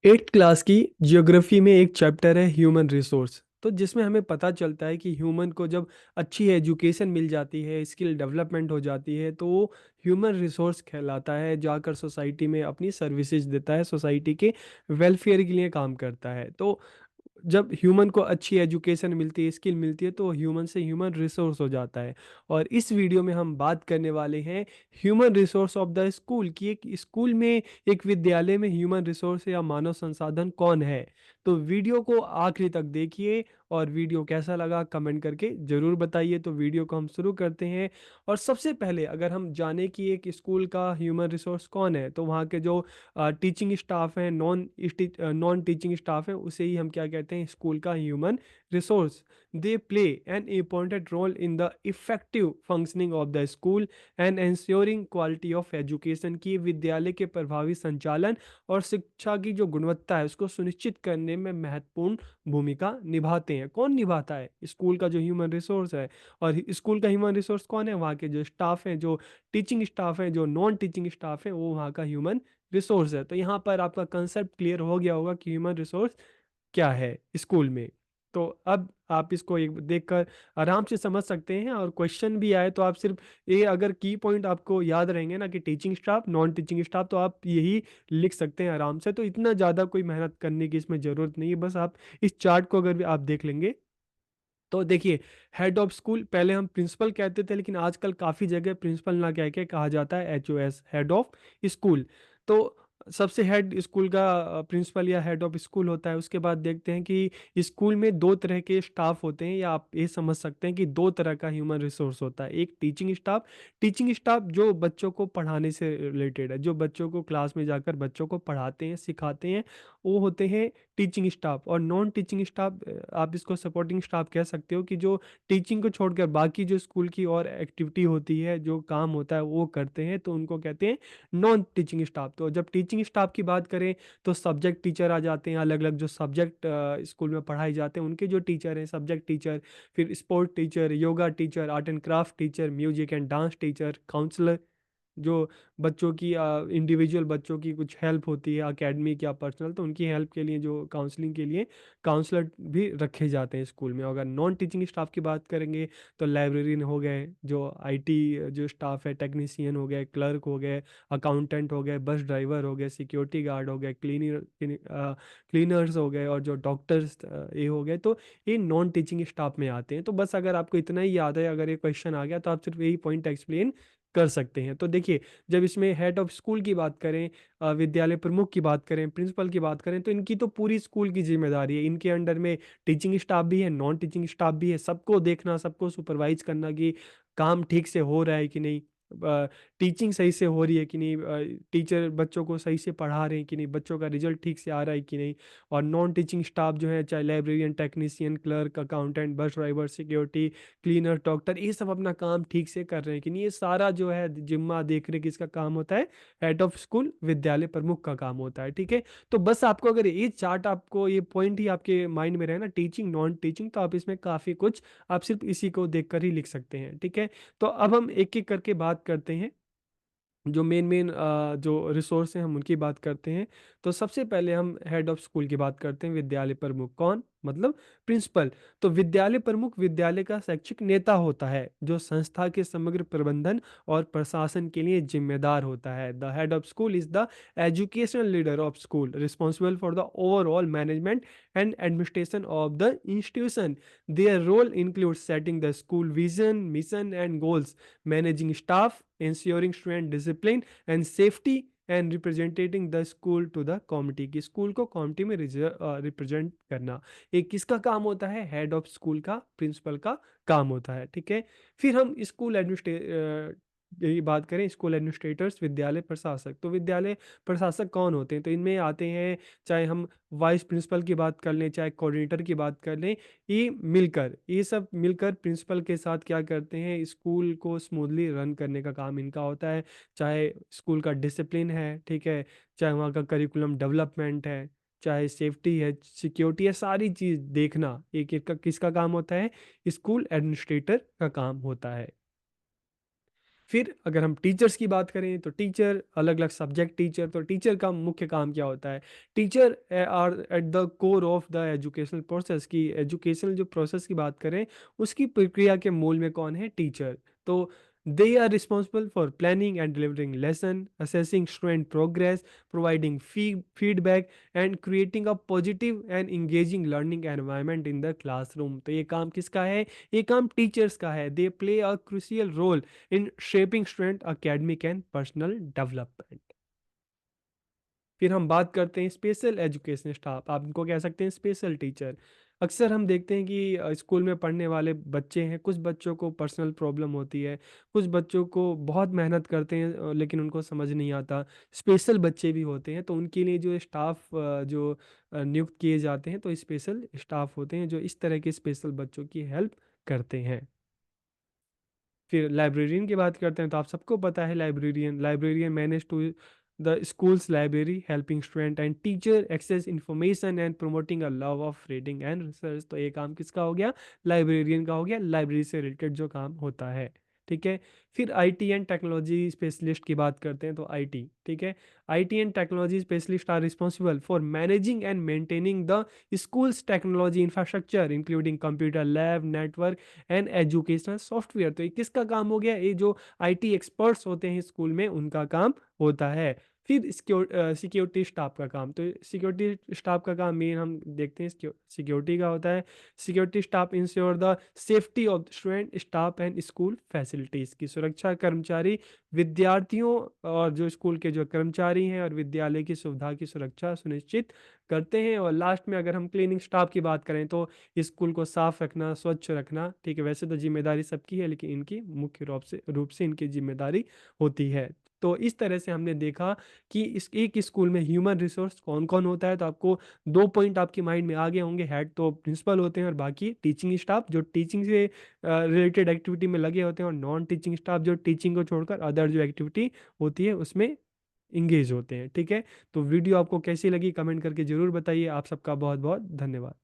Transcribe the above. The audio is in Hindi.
एट्थ क्लास की जियोग्राफी में एक चैप्टर है ह्यूमन रिसोर्स। तो जिसमें हमें पता चलता है कि ह्यूमन को जब अच्छी एजुकेशन मिल जाती है, स्किल डेवलपमेंट हो जाती है, तो वो ह्यूमन रिसोर्स कहलाता है, जाकर सोसाइटी में अपनी सर्विसेज देता है, सोसाइटी के वेलफेयर के लिए काम करता है। तो जब ह्यूमन को अच्छी एजुकेशन मिलती है, स्किल मिलती है, तो ह्यूमन से ह्यूमन रिसोर्स हो जाता है। और इस वीडियो में हम बात करने वाले हैं human resource of the school की। एक स्कूल में, एक विद्यालय में ह्यूमन रिसोर्स या मानव संसाधन कौन है। तो वीडियो को आखिरी तक देखिए और वीडियो कैसा लगा कमेंट करके ज़रूर बताइए। तो वीडियो को हम शुरू करते हैं। और सबसे पहले अगर हम जाने कि एक स्कूल का ह्यूमन रिसोर्स कौन है, तो वहाँ के जो टीचिंग स्टाफ है, नॉन टीचिंग स्टाफ है, उसे ही हम क्या कहते हैं, स्कूल का human resource. They play an important role in the effective functioning of the school and ensuring quality of education. की विद्यालय के प्रभावी संचालन और शिक्षा की जो गुणवत्ता है उसको सुनिश्चित करने में महत्वपूर्ण भूमिका निभाते हैं। कौन निभाता है? स्कूल का जो ह्यूमन रिसोर्स है। और स्कूल का ह्यूमन रिसोर्स कौन है? वहाँ के जो स्टाफ हैं, जो टीचिंग स्टाफ है, जो नॉन टीचिंग स्टाफ है, वो वहाँ का ह्यूमन रिसोर्स है। तो यहाँ पर आपका कंसेप्ट क्लियर हो गया होगा कि ह्यूमन रिसोर्स क्या है स्कूल में। तो अब आप इसको एक देखकर आराम से समझ सकते हैं। और क्वेश्चन भी आए तो आप सिर्फ ये, अगर की पॉइंट आपको याद रहेंगे ना कि teaching staff, non teaching staff, तो आप यही लिख सकते हैं आराम से। तो इतना ज़्यादा कोई मेहनत करने की इसमें ज़रूरत नहीं है। बस आप इस चार्ट को अगर भी आप देख लेंगे तो देखिए, हेड ऑफ स्कूल पहले हम प्रिंसिपल कहते थे, लेकिन आजकल काफ़ी जगह प्रिंसिपल ना कह के कहा जाता है HOS, हेड ऑफ स्कूल। तो सबसे हेड स्कूल का प्रिंसिपल या हेड ऑफ स्कूल होता है। उसके बाद देखते हैं कि स्कूल में दो तरह के स्टाफ होते हैं, या आप ये समझ सकते हैं कि दो तरह का ह्यूमन रिसोर्स होता है। एक टीचिंग स्टाफ जो बच्चों को पढ़ाने से रिलेटेड है, जो बच्चों को क्लास में जाकर बच्चों को पढ़ाते हैं, सिखाते हैं, वो होते हैं टीचिंग स्टाफ। और नॉन टीचिंग स्टाफ, आप इसको सपोर्टिंग स्टाफ कह सकते हो, कि जो टीचिंग को छोड़कर बाकी जो स्कूल की और एक्टिविटी होती है, जो काम होता है, वो करते हैं, तो उनको कहते हैं नॉन टीचिंग स्टाफ। तो जब टीचिंग स्टाफ की बात करें तो सब्जेक्ट टीचर आ जाते हैं। अलग अलग जो सब्जेक्ट स्कूल में पढ़ाए जाते हैं, उनके जो टीचर हैं, सब्जेक्ट टीचर, फिर sport teacher, yoga teacher, art and craft teacher, music and dance teacher, counsellor, जो बच्चों की इंडिविजुअल बच्चों की कुछ हेल्प होती है, एकेडमिक या पर्सनल, तो उनकी हेल्प के लिए जो काउंसलिंग के लिए काउंसलर भी रखे जाते हैं स्कूल में। अगर नॉन टीचिंग स्टाफ की बात करेंगे तो लाइब्रेरियन हो गए, जो IT जो स्टाफ है, टेक्नीशियन हो गए, क्लर्क हो गए, अकाउंटेंट हो गए, बस ड्राइवर हो गए, सिक्योरिटी गार्ड हो गए, क्लीनर्स हो गए, और जो डॉक्टर्स ये हो गए। तो ये नॉन टीचिंग स्टाफ में आते हैं। तो बस अगर आपको इतना ही याद है, अगर ये क्वेश्चन आ गया तो आप सिर्फ यही पॉइंट एक्सप्लेन कर सकते हैं। तो देखिए, जब इसमें हेड ऑफ स्कूल की बात करें, विद्यालय प्रमुख की बात करें, प्रिंसिपल की बात करें, तो इनकी तो पूरी स्कूल की जिम्मेदारी है। इनके अंडर में टीचिंग स्टाफ भी है, नॉन टीचिंग स्टाफ भी है। सबको देखना, सबको सुपरवाइज करना कि काम ठीक से हो रहा है कि नहीं, टीचिंग सही से हो रही है कि नहीं, टीचर बच्चों को सही से पढ़ा रहे हैं कि नहीं, बच्चों का रिजल्ट ठीक से आ रहा है कि नहीं। और नॉन टीचिंग स्टाफ जो है, चाहे librarian, technician, clerk, accountant, bus driver, security, cleaner, doctor, ये सब अपना काम ठीक से कर रहे हैं कि नहीं, ये सारा जो है जिम्मा देख रेख इसका काम होता है हेड ऑफ स्कूल, विद्यालय प्रमुख का काम होता है। ठीक है। तो बस आपको अगर ये चार्ट, आपको ये पॉइंट ही आपके माइंड में रहे ना, टीचिंग, नॉन टीचिंग, तो आप इसमें काफ़ी कुछ आप सिर्फ इसी को देखकर ही लिख सकते हैं। ठीक है। तो अब हम एक एक करके बात करते हैं, जो मेन मेन जो रिसोर्स हैं हम उनकी बात करते हैं। तो सबसे पहले हम हेड ऑफ स्कूल की बात करते हैं। विद्यालय प्रमुख कौन? मतलब प्रिंसिपल। तो विद्यालय प्रमुख विद्यालय का शैक्षिक नेता होता है, जो संस्था के समग्र प्रबंधन और प्रशासन के लिए जिम्मेदार होता है। The head of school is the educational leader of school, responsible for the overall management and administration of the institution. Their role include setting the school vision, mission and goals, managing staff, ensuring student discipline and safety, and representing the school to the committee. की स्कूल को कॉमिटी में रिप्रेजेंट करना एक किसका काम होता है? हेड ऑफ स्कूल का, प्रिंसिपल का काम होता है। ठीक है। फिर हम स्कूल एडमिनिस्ट्रे यही बात करें, स्कूल एडमिनिस्ट्रेटर्स, विद्यालय प्रशासक। तो विद्यालय प्रशासक कौन होते हैं? तो इनमें आते हैं, चाहे हम वाइस प्रिंसिपल की बात कर लें, चाहे कोऑर्डिनेटर की बात कर लें, ये सब मिलकर प्रिंसिपल के साथ क्या करते हैं, स्कूल को स्मूथली रन करने का काम इनका होता है। चाहे स्कूल का डिसिप्लिन है, ठीक है, चाहे वहाँ का करिकुलम डेवलपमेंट है, चाहे सेफ्टी है, सिक्योरिटी है, सारी चीज़ देखना एक एक का किसका काम होता है? स्कूल एडमिनिस्ट्रेटर का काम होता है। फिर अगर हम टीचर्स की बात करें तो टीचर अलग अलग सब्जेक्ट टीचर, तो टीचर का मुख्य काम क्या होता है? Teacher are at the core of the educational process, की एजुकेशनल जो प्रोसेस की बात करें उसकी प्रक्रिया के मूल में कौन है? टीचर। तो they are responsible for planning and delivering lesson, assessing student progress, providing feedback and creating a positive and engaging learning environment in the classroom. तो ये काम किसका है? ये काम टीचर्स का है। They play a crucial role in shaping student academic and personal development. फिर हम बात करते हैं स्पेशल एजुकेशन स्टाफ, आप इनको कह सकते हैं स्पेशल टीचर। अक्सर हम देखते हैं कि स्कूल में पढ़ने वाले बच्चे हैं, कुछ बच्चों को पर्सनल प्रॉब्लम होती है, कुछ बच्चों को बहुत मेहनत करते हैं लेकिन उनको समझ नहीं आता। स्पेशल बच्चे भी होते हैं, तो उनके लिए जो स्टाफ जो नियुक्त किए जाते हैं, तो स्पेशल स्टाफ होते हैं जो इस तरह के स्पेशल बच्चों की हेल्प करते हैं। फिर लाइब्रेरियन की बात करते हैं, तो आप सबको पता है librarian librarian manage to the school's library, helping student and teacher access information and promoting a love of reading and research. तो ये काम किसका हो गया? लाइब्रेरियन का हो गया, लाइब्रेरी से रिलेटेड जो काम होता है। ठीक है। फिर आईटी एंड टेक्नोलॉजी स्पेशलिस्ट की बात करते हैं, तो आईटी, ठीक है। IT and technology specialist are responsible for managing and maintaining the school's technology infrastructure including computer lab, network and educational software. तो ये किसका काम हो गया? ये जो आईटी एक्सपर्ट्स होते हैं स्कूल में, उनका काम होता है। फिर सिक्योरिटी स्टाफ का काम, तो सिक्योरिटी स्टाफ का काम मेन हम देखते हैं सिक्योरिटी का होता है। Security staff ensure the safety of student, staff and school facilities, की सुरक्षा कर्मचारी विद्यार्थियों और जो स्कूल के जो कर्मचारी हैं और विद्यालय की सुविधा की सुरक्षा सुनिश्चित करते हैं। और लास्ट में अगर हम क्लीनिंग स्टाफ की बात करें तो स्कूल को साफ रखना, स्वच्छ रखना, ठीक है। वैसे तो जिम्मेदारी सबकी है लेकिन इनकी मुख्य रूप से इनकी जिम्मेदारी होती है। तो इस तरह से हमने देखा कि इस एक स्कूल में ह्यूमन रिसोर्स कौन कौन होता है। तो आपको दो पॉइंट आपके माइंड में आ गए होंगे, हेड तो प्रिंसिपल होते हैं और बाकी टीचिंग स्टाफ जो टीचिंग से रिलेटेड एक्टिविटी में लगे होते हैं, और नॉन टीचिंग स्टाफ जो टीचिंग को छोड़कर अदर जो एक्टिविटी होती है उसमें इंगेज होते हैं। ठीक है। तो वीडियो आपको कैसी लगी कमेंट करके ज़रूर बताइए। आप सबका बहुत बहुत धन्यवाद।